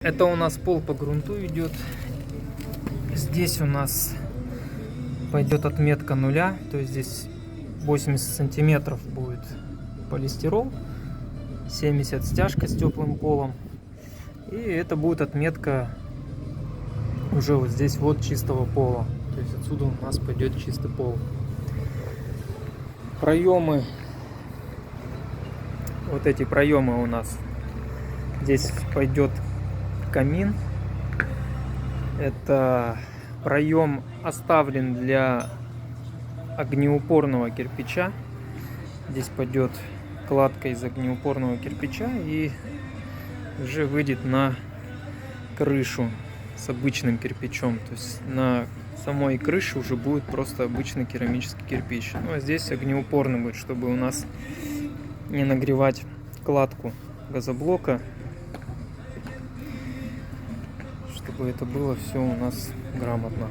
Это у нас пол по грунту идет. Здесь у нас пойдет отметка нуля, то есть здесь 80 сантиметров будет полистирол, 70 стяжка с теплым полом, и это будет отметка уже вот здесь вот чистого пола, то есть отсюда у нас пойдет чистый пол. Проемы, вот эти проемы у нас, здесь пойдет камин. Это проем оставлен для огнеупорного кирпича. Здесь пойдет кладка из огнеупорного кирпича и уже выйдет на крышу с обычным кирпичом. То есть на самой крыше уже будет просто обычный керамический кирпич. Ну а здесь огнеупорный будет, чтобы у нас не нагревать кладку газоблока, чтобы это было все у нас грамотно.